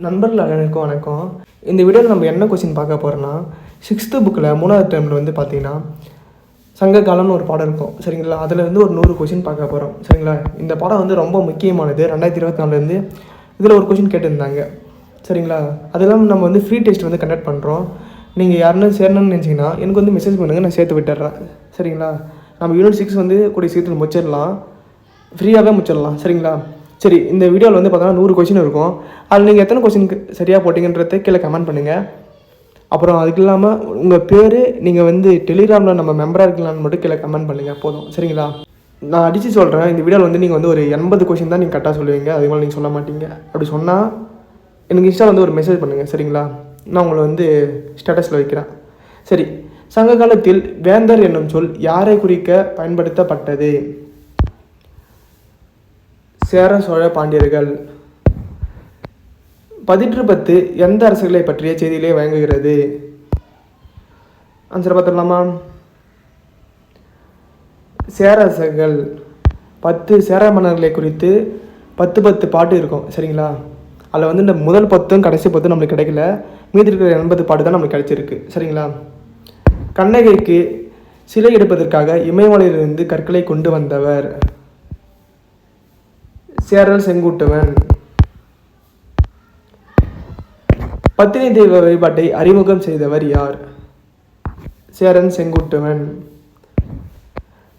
நண்பர்கள் அனைவருக்கும் வணக்கம். இந்த வீடியோவில் நம்ம என்ன கொஸ்டின் பார்க்க போகிறோன்னா, 6th புக்கில் 3வது டேர்மில் வந்து பார்த்தீங்கன்னா சங்க காலம்னு ஒரு பாடம் இருக்கும் சரிங்களா. அதில் வந்து ஒரு 100 கொஸ்டின் பார்க்க போகிறோம் சரிங்களா. இந்த பாடம் வந்து ரொம்ப முக்கியமானது. 2024 இதில் ஒரு கொஸ்டின் கேட்டிருந்தாங்க சரிங்களா. அதெல்லாம் நம்ம வந்து ஃப்ரீ டெஸ்ட் வந்து கண்டக்ட் பண்ணுறோம். நீங்கள் யாருன்னு சேரணும்னு நினச்சிங்கன்னா எனக்கு வந்து மெசேஜ் பண்ணுங்கள், நான் சேர்த்து விட்டுறேன் சரிங்களா. நம்ம யூனிட் 6 வந்து கூடிய சீக்கிரத்தில் முடிச்சிடலாம், ஃப்ரீயாகவே முடிச்சிடலாம் சரிங்களா. சரி, இந்த வீடியோவில் வந்து பார்த்தோன்னா 100 கொஸ்டின் இருக்கும். அதில் நீங்கள் எத்தனை கொஸ்டினுக்கு சரியாக போட்டிங்கன்றதை கீழே கமெண்ட் பண்ணுங்கள். அப்புறம் அதுக்கு இல்லாமல் உங்கள் பேர், நீங்கள் வந்து டெலிகிராமில் நம்ம மெம்பராக இருக்கலாம்னு மட்டும் கீழே கமெண்ட் பண்ணுங்கள் போதும் சரிங்களா. நான் அடித்து சொல்கிறேன், இந்த வீடியோவில் வந்து நீங்கள் வந்து ஒரு 80 கொஸ்டின் தான் நீங்கள் கரெக்டாக சொல்லுவீங்க, அதுக்கு மேலே நீங்கள் சொல்ல மாட்டீங்க. அப்படி சொன்னால் எனக்கு இன்ஸ்டா வந்து ஒரு மெசேஜ் பண்ணுங்கள் சரிங்களா. நான் உங்களை வந்து ஸ்டேட்டஸில் வைக்கிறேன். சரி, சங்க காலத்தில் வேந்தர் என்னும் சொல் யாரை குறிக்க பயன்படுத்தப்பட்டது? சேர சோழ பாண்டியர்கள். 10 எந்த அரசுகளை பற்றிய செய்தியிலே வழங்குகிறது? ஆன்சர் பார்த்துடலாமா? சேர அரசர்கள். 10 சேர மன்னர்களை குறித்து 10 பாட்டு இருக்கும் சரிங்களா. அதில் வந்து இந்த முதல் 10 கடைசி 10 நம்மளுக்கு கிடைக்கல, மீதி இருக்கிற 80 பாட்டு தான் நம்மளுக்கு கிடைச்சிருக்கு சரிங்களா. கண்ணகைக்கு சிலை எடுப்பதற்காக இமயமலையிலிருந்து கற்களை கொண்டு வந்தவர் சேரல் செங்குட்டுவன். பத்தினி தெய்வ வழிபாட்டை அறிமுகம் செய்தவர் யார்? சேரன் செங்குட்டுவன்.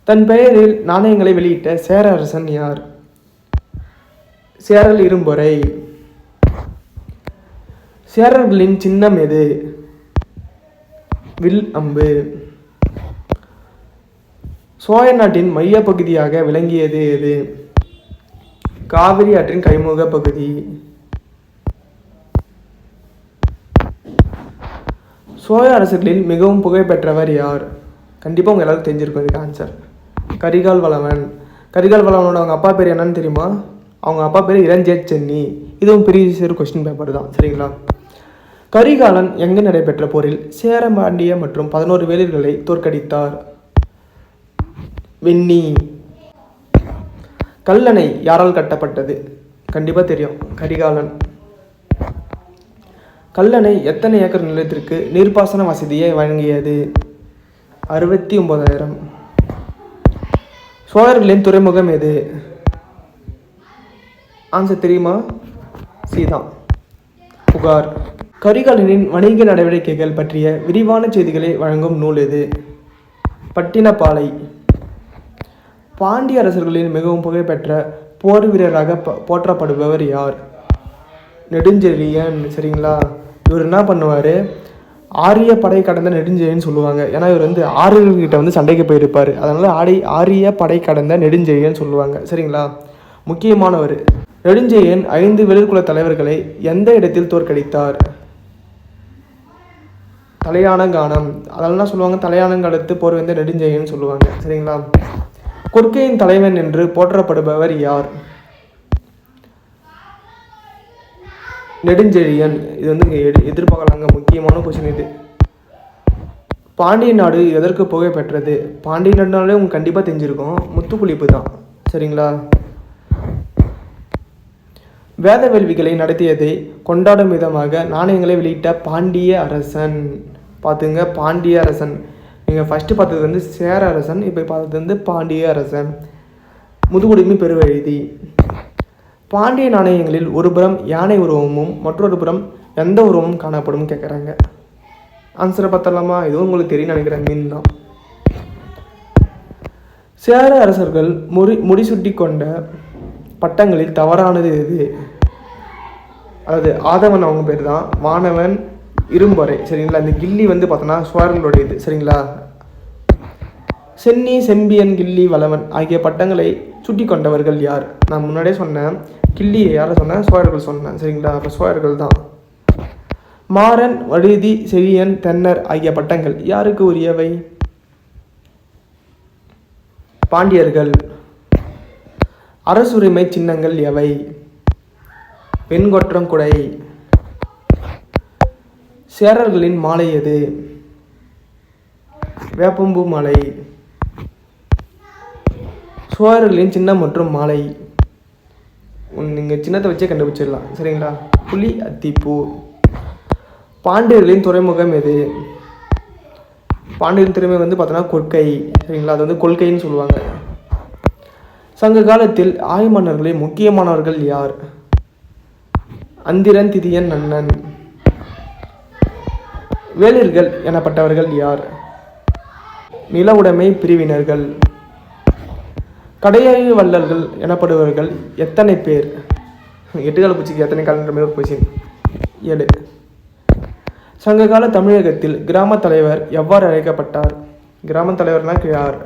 தன் பெயரில் நாணயங்களை வெளியிட்ட சேர அரசன் யார்? சேரல் இரும்பொறை. சேரர்களின் சின்னம் எது? வில் அம்பு. சோழ நாட்டின் மைய பகுதியாக விளங்கியது எது? காவிரி ஆற்றின் கைமுக பகுதி. சோழ அரசர்களில் மிகவும் புகழ்பெற்றவர் யார்? கண்டிப்பாக உங்கள் எல்லாருக்கும் தெரிஞ்சிருக்கும் இதுக்கு ஆன்சர். கரிகால் வளவன். கரிகால் வளவனோட அவங்க அப்பா பேர் என்னன்னு தெரியுமா? அவங்க அப்பா பேர் இளஞ்சேட் சென்னி. இதுவும் பெரிய கொஸ்டின் பேப்பர் தான் சரிங்களா. கரிகாலன் எங்கு நடைபெற்ற போரில் சேர பாண்டிய மற்றும் 11 வேலிர்களை தோற்கடித்தார்? வெண்ணி. கல்லணை யாரால் கட்டப்பட்டது? கண்டிப்பாக தெரியும், கரிகாலன். கல்லணை எத்தனை ஏக்கர் நிலத்திற்கு நீர்ப்பாசன வசதியை வழங்கியது? 69,000. சோழர்களின் துறைமுகம் எது? ஆன்சர் தெரியுமா? சீதான். புகார். கரிகாலனின் வணிக நடவடிக்கைகள் பற்றிய விரிவான செய்திகளை வழங்கும் நூல் எது? பட்டினப்பாலை. பாண்டிய அரசர்களின் மிகவும் புகழ்பெற்ற போர் வீரராக போற்றப்படுபவர் யார்? நெடுஞ்செழியன் சரிங்களா. இவர் என்ன பண்ணுவார்? ஆரிய படை கடந்த நெடுஞ்செழியன் சொல்லுவாங்க. ஏன்னா இவர் வந்து ஆரியர்கிட்ட வந்து சண்டைக்கு போயிருப்பார், அதனால் ஆரிய படை கடந்த நெடுஞ்செழியன் சொல்லுவாங்க சரிங்களா. முக்கியமானவர். நெடுஞ்செழியன் 5 வெளிர்குல தலைவர்களை எந்த இடத்தில் தோற்கடித்தார்? தலையானங்கானம். அதெல்லாம் சொல்லுவாங்க, தலையானங்காலத்து போர் வந்து நெடுஞ்செழியன் சொல்லுவாங்க சரிங்களா. கொற்கையின் தலைவன் என்று போற்றப்படுபவர் யார்? நெடுஞ்செழியன். இது வந்து எதிர்பார்க்கலாங்க, முக்கியமான கொஸ்டின் இது. பாண்டிய நாடு எதற்கு புகழ் பெற்றது? பாண்டிய நாடுனாலே உங்களுக்கு கண்டிப்பாக தெரிஞ்சிருக்கும், முத்துக்குளிப்பு தான் சரிங்களா. வேத வேள்விகளை நடத்தியதை கொண்டாடும் விதமாக நாணயங்களை வெளியிட்ட பாண்டிய அரசன். பார்த்துங்க, பாண்டிய அரசன். நீங்கள் ஃபஸ்ட்டு பார்த்தது வந்து சேர அரசன், இப்போ பார்த்தது வந்து பாண்டிய அரசன். முதுகுடுமி பெருவெழுதி. பாண்டிய நாணயங்களில் ஒரு புறம் யானை உருவமும் மற்றொரு புறம் எந்த உருவமும் காணப்படும் கேட்குறாங்க. ஆன்சரை பார்த்தலாமா? இதுவும் உங்களுக்கு தெரியும் நினைக்கிறேன், மீன் தான். சேர அரசர்கள் முடிசூட்டி கொண்ட பட்டங்களில் தவறானது எது? அதாவது ஆதவன் அவங்க பேர் தான், வானவன், இரும்பொறை சரிங்களா. இந்த கில்லி வந்து பார்த்தோன்னா சோழர்களுடைய இது சரிங்களா. சென்னி, செம்பியன், கில்லி, வளவன் ஆகிய பட்டங்களை சுட்டி கொண்டவர்கள் யார்? நான் முன்னாடியே சொன்னேன், கில்லியை யாரை சொன்னேன்? சோழர்கள் சொன்னேன் சரிங்களா. அப்போ சோழர்கள் தான். மாறன், வழுதி, செழியன், தென்னர் ஆகிய பட்டங்கள் யாருக்கு உரியவை? பாண்டியர்கள். அரசுரிமை சின்னங்கள் எவை? வெண்கொற்றம் குடை. சேரர்களின் மாலை எது? வேப்பம்பூ மாலை. சோழர்களின் சின்னம் மற்றும் மாலை. நீங்கள் சின்னத்தை வச்சே கண்டுபிடிச்சிடலாம் சரிங்களா. புலி அத்திப்பூ. பாண்டியர்களின் துறைமுகம் எது? பாண்டியரின் துறைமுகம் வந்து பார்த்தோன்னா கொற்கை சரிங்களா. அது வந்து கொள்கைன்னு சொல்லுவாங்க. சங்க காலத்தில் ஆய்மன்னர்களின் முக்கியமானவர்கள் யார்? அந்திரன், திதியன், நன்னன். வேளிர்கள் எனப்பட்டவர்கள் யார்? நில உடைமை பிரிவினர்கள். கடையாழி வள்ளல்கள் எனப்படுபவர்கள் எத்தனை பேர்? 8 கால பூச்சிக்கு எத்தனை காலன்ற மாதிரி ஒரு கொஸ்டின். 7. சங்ககால தமிழகத்தில் கிராம தலைவர் எவ்வாறு அழைக்கப்பட்டார்? கிராம தலைவர்னா யார்?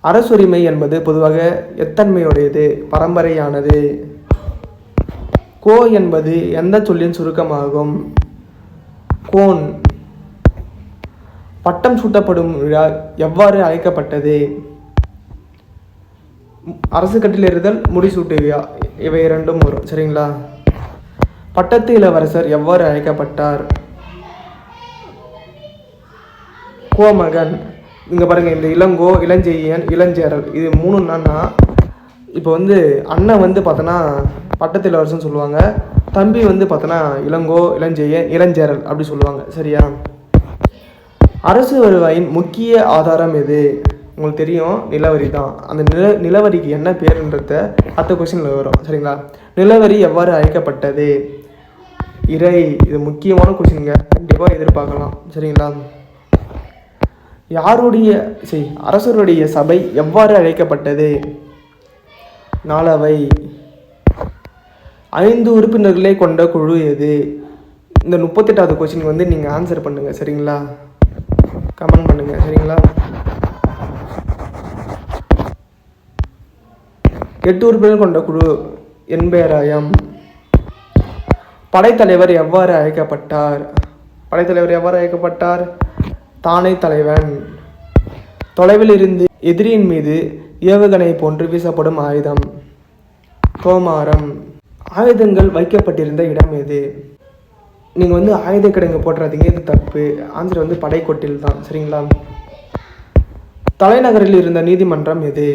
அரசுரிமை என்பது பொதுவாக எத்தன்மையுடையது, பரம்பரையானது. கோ என்பது எந்த சொல்லின் சுருக்கமாகும்? கோன். பட்டம் சூட்டப்படும் விழா எவ்வாறு அழைக்கப்பட்டது? அரசு கட்டிலேறுதல், முடிசூட்டு விழா, இவை 2 வரும் சரிங்களா. பட்டத்து இளவரசர் எவ்வாறு அழைக்கப்பட்டார்? கோமகன். இங்கே பாருங்கள், இந்த இளங்கோ, இளஞ்செய்யன், இளஞ்சேரல் இது 3 என்னன்னா, இப்போ வந்து அண்ணன் வந்து பார்த்தோன்னா பட்டத்து இளவரசன் சொல்லுவாங்க, தம்பி வந்து பார்த்தோன்னா இளங்கோ, இளஞ்செய்யன், இளஞ்சேரல் அப்படி சொல்லுவாங்க சரியா. அரசு வருவாயின் முக்கிய ஆதாரம் எது? உங்களுக்கு தெரியும், நிலவரி தான். அந்த நிலவரிக்கு என்ன பேருன்றத அடுத்த கொஸ்டினில் வரும் சரிங்களா. நிலவரி எவ்வாறு அழைக்கப்பட்டது? இறை. இது முக்கியமான கொஸ்டினுங்க, கண்டிப்பாக எதிர்பார்க்கலாம் சரிங்களா. அரசருடைய சபை எவ்வாறு அழைக்கப்பட்டது? நாளவை. 5 உறுப்பினர்களை கொண்ட குழு எது? இந்த 38வது கொஸ்டின் வந்து நீங்கள் ஆன்சர் பண்ணுங்கள் சரிங்களா, கமெண்ட் பண்ணுங்கள் சரிங்களா. 8 உறுப்பினர்கள் கொண்ட குழு என்பேராயம். படைத்தலைவர் எவ்வாறு அழைக்கப்பட்டார்? படைத்தலைவர் எவ்வாறு அழைக்கப்பட்டார்? தானே தலைவன். தொலைவில் இருந்து எதிரியின் மீது ஏவுகணை போன்று வீசப்படும் ஆயுதம் கோமாரம். ஆயுதங்கள் வைக்கப்பட்டிருந்த இடம் எது? நீங்கள் வந்து ஆயுத கிடங்கு போட்டுறாதீங்க, இது தப்பு. ஆன்சர் வந்து படைக்கோட்டில் தான் சரிங்களா. தலைநகரில் இருந்த நீதிமன்றம் எது?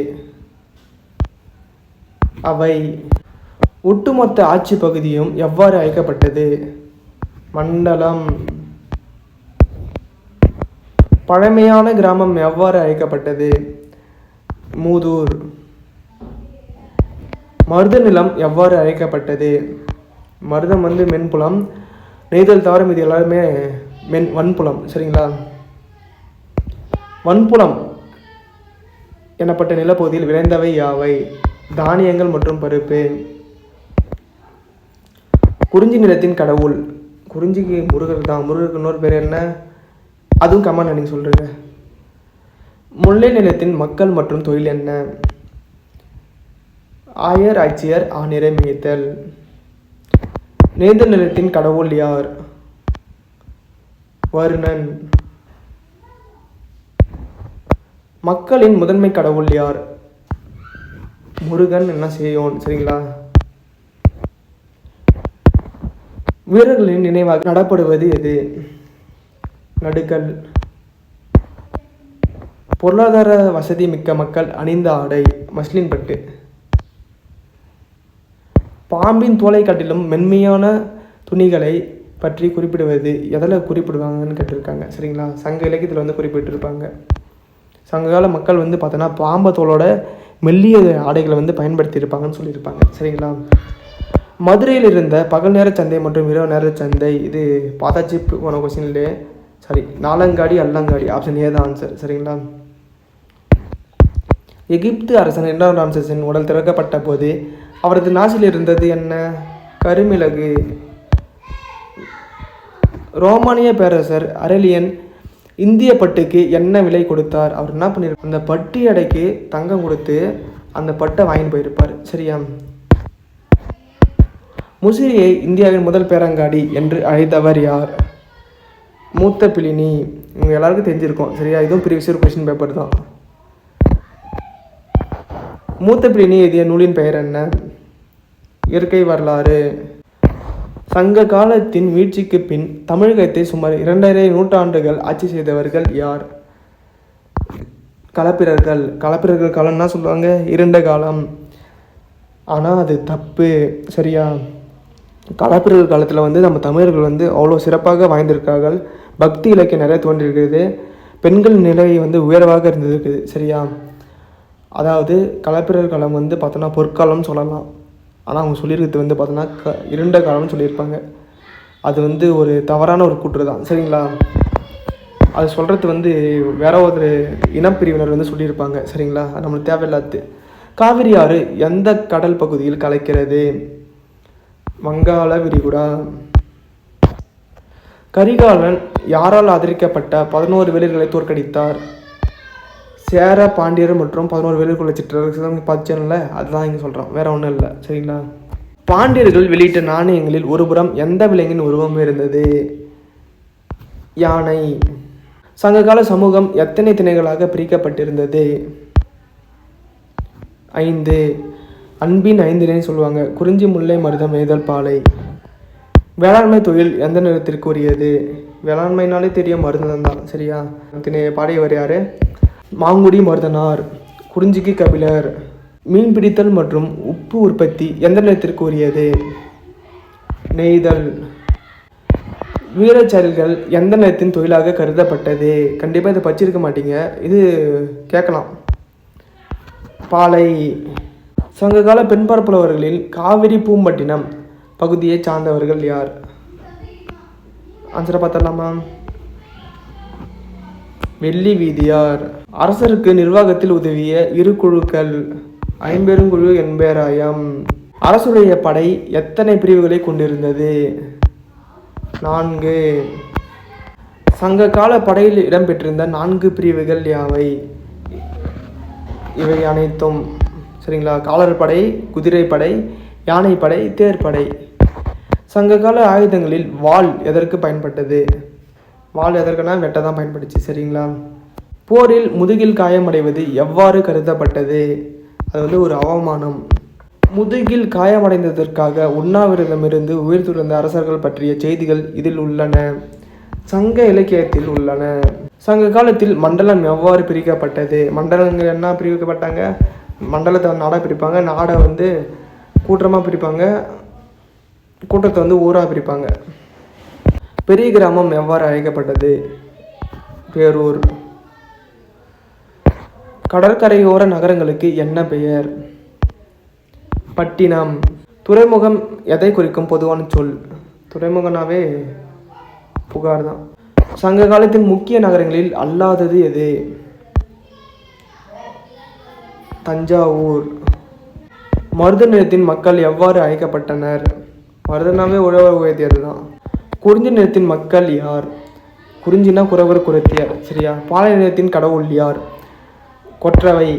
அவை. ஒட்டுமொத்த ஆட்சி பகுதியும் எவ்வாறு அழைக்கப்பட்டது? மண்டலம். பழமையான கிராமம் எவ்வாறு அழைக்கப்பட்டது? மூதூர். மருத நிலம் எவ்வாறு அழைக்கப்பட்டது? மருதம் வந்து மென்புலம், நெய்தல் தவிர இது எல்லாருமே வன்புலம் சரிங்களா. வன்புலம் எனப்பட்ட நிலப்பகுதியில் விளைந்தவை யாவை? தானியங்கள் மற்றும் பருப்பு. குறிஞ்சி நிலத்தின் கடவுள். குறிஞ்சிக்கு முருகர் தான். முருகருக்கு இன்னொரு பேர் என்ன? அதுவும் கமெண்ட் நீங்கள் சொல்கிறீங்க. முல்லை நிலத்தின் மக்கள் மற்றும் தொழில் என்ன? ஆயர், ஆட்சியர், ஆணிரை மேய்த்தல். நெய்தல் நிலத்தின் கடவுள் யார்? வருணன். மக்களின் முதன்மை கடவுள் யார்? முருகன் என்ன செய்யோன் சரிங்களா. வீரர்களின் நினைவாக நடப்படுவது எது? நடுக்கல். பொருளாதார வசதி மிக்க மக்கள் அணிந்த ஆடை மஸ்லின் பட்டு. பாம்பின் தோலை காட்டிலும் மென்மையான துணிகளை பற்றி குறிப்பிடுவது எதில் குறிப்பிடுவாங்கன்னு கேட்டிருக்காங்க சரிங்களா. சங்க இலக்கியத்தில் வந்து குறிப்பிட்டிருப்பாங்க. சங்ககால மக்கள் வந்து பார்த்தோன்னா பாம்பு தோலோட மெல்லிய ஆடைகளை வந்து பயன்படுத்தியிருப்பாங்கன்னு சொல்லியிருப்பாங்க சரிங்களா. மதுரையில் இருந்த பகல் நேர சந்தை மற்றும் இரவு நேர சந்தை, இது பார்த்தாச்சு போன கொஸ்டின்லே நாலங்காடி அல்லங்காடி, ஆப்ஷன் ஏ தான் ஆன்சர் சரிங்களா. எகிப்து அரசன் 2ஆம் ராம்சேஸின் உடல் திறக்கப்பட்ட போது அவரது நாசில் இருந்தது என்ன? கருமிளகு. ரோமானிய பேரரசர் அரேலியன் இந்திய பட்டுக்கு என்ன விலை கொடுத்தார்? அவர் என்ன பண்ணியிருப்பார்? அந்த பட்டு எடைக்கு தங்கம் கொடுத்து அந்த பட்டை வாங்கிட்டு போயிருப்பார் சரியா. முசிறியை இந்தியாவின் முதல் பேரங்காடி என்று அழைத்தவர் யார்? மூத்த பிளினி. இவங்க எல்லாருக்கும் தெரிஞ்சிருக்கும் சரியா. இதுவும் ப்ரீவியஸ் இயர் கொஸ்டின் பேப்பர் தான். மூத்த பிளினி எழுதிய நூலின் பெயர் என்ன? இயற்கை வரலாறு. சங்க காலத்தின் வீழ்ச்சிக்கு பின் தமிழகத்தை சுமார் 2.5 நூற்றாண்டுகள் ஆட்சி செய்தவர்கள் யார்? களப்பிரர்கள். களப்பிரர்கள் காலம்னா சொல்லுவாங்க இருண்ட காலம். ஆனால் அது தப்பு. சரியா? களப்பிரர் காலத்தில் வந்து நம்ம தமிழர்கள் வந்து அவ்வளோ சிறப்பாக வாழ்ந்திருக்கார்கள். பக்தி இலக்கியம் நிறைய தோன்றியிருக்கிறது. பெண்கள் நிலை வந்து உயர்வாக இருந்திருக்குது. சரியா? அதாவது களப்பிரர் காலம் வந்து பார்த்தோன்னா பொற்காலம்னு சொல்லலாம். ஆனால் அவங்க சொல்லியிருக்கிறது வந்து பார்த்தோன்னா இருண்ட காலம்னு சொல்லியிருப்பாங்க. அது வந்து ஒரு தவறான ஒரு கூற்று தான். சரிங்களா? அது சொல்கிறது வந்து வேற ஒரு இனப்பிரிவினர் வந்து சொல்லியிருப்பாங்க. சரிங்களா? அது நம்மளுக்கு தேவையில்லாது. காவிரி ஆறு எந்த கடல் பகுதியில் கலக்கிறது? வங்காள விரிகுடா. கரிகாலன் யாரால் ஆதரிக்கப்பட்ட 11 வேலர்களை தோற்கடித்தார்? சேர, பாண்டியர் மற்றும் 11 வேலர்களை சிற்றரசு பார்த்தேன்ல, அதுதான் இங்கே சொல்கிறோம், வேற ஒன்றும் இல்லை. சரிங்களா? பாண்டியர்கள் வெளியிட்ட நாணயங்களில் ஒருபுறம் எந்த விலங்கின் உருவம் இருந்தது? யானை. சங்ககால சமூகம் எத்தனை திணைகளாக பிரிக்கப்பட்டிருந்தது? 5. அன்பின் 5 திணை சொல்லுவாங்க. குறிஞ்சி, முல்லை, மருதம், நெய்தல், பாலை. வேளாண்மை தொழில் எந்த நிலத்திற்கு உரியது? வேளாண்மைனாலே தெரியும், மருதம் தான். சரியா? திணையை பாடியவர் யார்? மாங்குடி மருதனார். குறிஞ்சிக்கு கபிலர். மீன் பிடித்தல் மற்றும் உப்பு உற்பத்தி எந்த நிலத்திற்கு உரியது? நெய்தல். வீரச்செயல்கள் எந்த நிலத்தின் தொழிலாக கருதப்பட்டது? கண்டிப்பாக இதை படிச்சிருக்க மாட்டீங்க, இது கேட்கலாம். பாலை. சங்ககால பெண்பார்ப்புலவர்களில் காவிரி பூம்பட்டினம் பகுதியை சார்ந்தவர்கள் யார்? ஆன்சரை பார்த்தலாமா? வெள்ளி வீதியார். அரசருக்கு நிர்வாகத்தில் உதவிய இரு குழுக்கள். ஐம்பெருங்குழு, எண்பேராயம். அரசுடைய படை எத்தனை பிரிவுகளை கொண்டிருந்தது? 4. சங்க கால படையில் இடம்பெற்றிருந்த 4 பிரிவுகள் யாவை? இவை அனைத்தும். சரிங்களா? காலர் படை, குதிரைப்படை, யானைப்படை, தேர்ப்படை. சங்ககால ஆயுதங்களில் வாள் எதற்கு பயன்பட்டது? வாள் எதற்குனா வெட்ட தான் பயன்பட்டுச்சு. சரிங்களா? போரில் முதுகில் காயமடைவது எவ்வாறு கருதப்பட்டது? அது வந்து ஒரு அவமானம். முதுகில் காயமடைந்ததற்காக உண்ணாவிரதமிருந்து உயிர் துறந்த அரசர்கள் பற்றிய செய்திகள் இதில் உள்ளன. சங்க இலக்கியத்தில் உள்ளன. சங்க காலத்தில் மண்டலம் எவ்வாறு பிரிக்கப்பட்டது? மண்டலங்கள் என்ன பிரிக்கப்பட்டாங்க? மண்டலத்தை நாடாக பிரிப்பாங்க, நாடை வந்து கூட்டமாக பிரிப்பாங்க, கூட்டத்தை வந்து ஊராக பிரிப்பாங்க. பெரிய கிராமம் எவ்வாறு அழைக்கப்பட்டது? பேரூர். கடற்கரையோர நகரங்களுக்கு என்ன பெயர்? பட்டினம். துறைமுகம் எதை குறிக்கும் பொதுவான சொல்? துறைமுகனாவே புகார் தான். சங்க காலத்தின் முக்கிய நகரங்களில் அல்லாதது எது? தஞ்சாவூர். மருத நிலத்தின் மக்கள் எவ்வாறு அழைக்கப்பட்டனர்? மருதனாவே உழவர் உயர்த்தியது தான். குறிஞ்சி நிலத்தின் மக்கள் யார்? குறிஞ்சினா குறவர் குரத்தியார். சரியா? பாலை நிலத்தின் கடவுள் யார்? கொற்றவை.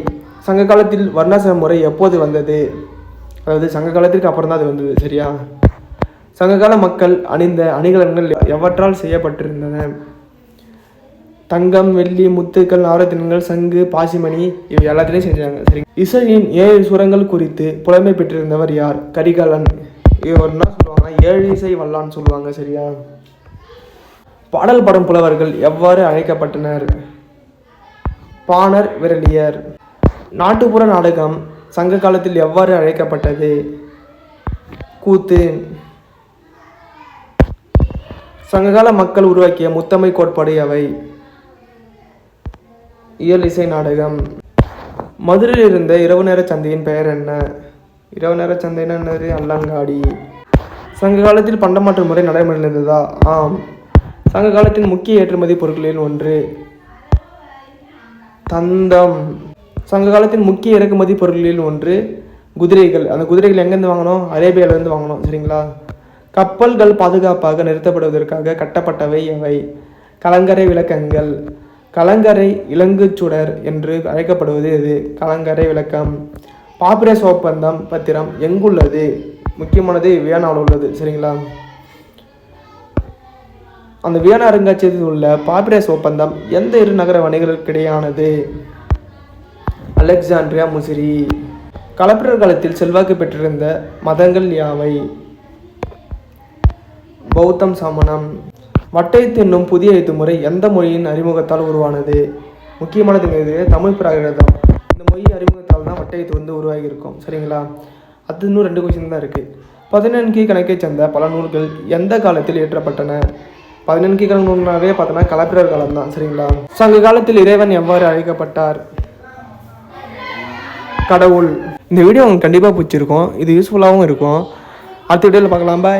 சங்க காலத்தில் வர்ணாசிரம முறை எப்போது வந்தது? அதாவது சங்க காலத்திற்கு அப்புறம் தான் அது வந்தது. சரியா? சங்ககால மக்கள் அணிந்த அணிகலன்கள் எவற்றால் செய்யப்பட்டிருந்தன? தங்கம், வெள்ளி, முத்துக்கள், நாரத்தினங்கள், சங்கு, பாசிமணி, இவை எல்லாத்திலையும் செஞ்சாங்க. சரி. இசையின் 7 சுரங்கள் குறித்து புலமை பெற்றிருந்தவர் யார்? கரிகாலன். இவர் என்ன சொல்லுவாங்கன்னா 7 இசை வல்லான்னு சொல்லுவாங்க. சரியா? பாடல் பாடும் புலவர்கள் எவ்வாறு அழைக்கப்பட்டனர்? பாணர், விரலியர். நாட்டுப்புற நாடகம் சங்க காலத்தில் எவ்வாறு அழைக்கப்பட்டது? கூத்து. சங்ககால மக்கள் உருவாக்கிய முத்தமை கோட்பாடு எவை? இயல் இசை நாடகம். மதுரையில் இருந்த இரவு நேர சந்தையின் பெயர் என்ன? இரவு நேர சந்தைன்னா என்னது? அல்லங்காடி. சங்க காலத்தில் பண்டமாற்று முறை நடைமுறையில் இருந்ததா? ஆம். சங்க காலத்தின் முக்கிய ஏற்றுமதி பொருட்களில் ஒன்று தந்தம். சங்க காலத்தின் முக்கிய இறக்குமதி பொருட்களில் ஒன்று குதிரைகள். அந்த குதிரைகள் எங்கேருந்து வாங்கணும்? அரேபியாவிலேருந்து வாங்கணும். சரிங்களா? கப்பல்கள் பாதுகாப்பாக நிறுத்தப்படுவதற்காக கட்டப்பட்டவை எவை? கலங்கரை விளக்கங்கள். கலங்கரை இலங்குச்சுடர் என்று அழைக்கப்படுவது எது? கலங்கரை விளக்கம். பாப்பிரஸ் ஒப்பந்தம் பத்திரம் எங்குள்ளது? முக்கியமானது வியன்னாவில் உள்ளது. சரிங்களா? அந்த வியன்னா அருங்காட்சியகத்தில் உள்ள பாப்பிரஸ் ஒப்பந்தம் எந்த 2 நகர வணிகர்களுக்கிடையானது? அலெக்சாண்ட்ரியா, முசிறி. களப்பிரர் காலத்தில் செல்வாக்கு பெற்றிருந்த மதங்கள் யாவை? பௌத்தம், சமணம். வட்டையத்து என்னும் புதிய எழுத்து முறை எந்த மொழியின் அறிமுகத்தால் உருவானது? முக்கியமானது இது தமிழ் பிராகிருதம். இந்த மொழி அறிமுகத்தால் தான் வட்டையத்து வந்து உருவாகி இருக்கும். சரிங்களா? அது இன்னும் 2 கொஸ்டின் தான் இருக்குது. 14 கணக்கை சேர்ந்த பல நூல்கள் எந்த காலத்தில் இயற்றப்பட்டன? 14 கணக்கு நூல்னாவே பார்த்தோன்னா களப்பிரர் காலம் தான். சரிங்களா? சங்க காலத்தில் இறைவன் எவ்வாறு அழைக்கப்பட்டார்? கடவுள். இந்த வீடியோ உங்களுக்கு கண்டிப்பாக பிடிச்சிருக்கும். இது யூஸ்ஃபுல்லாகவும் இருக்கும். அடுத்த வீடியோவில் பார்க்கலாம். பாய்.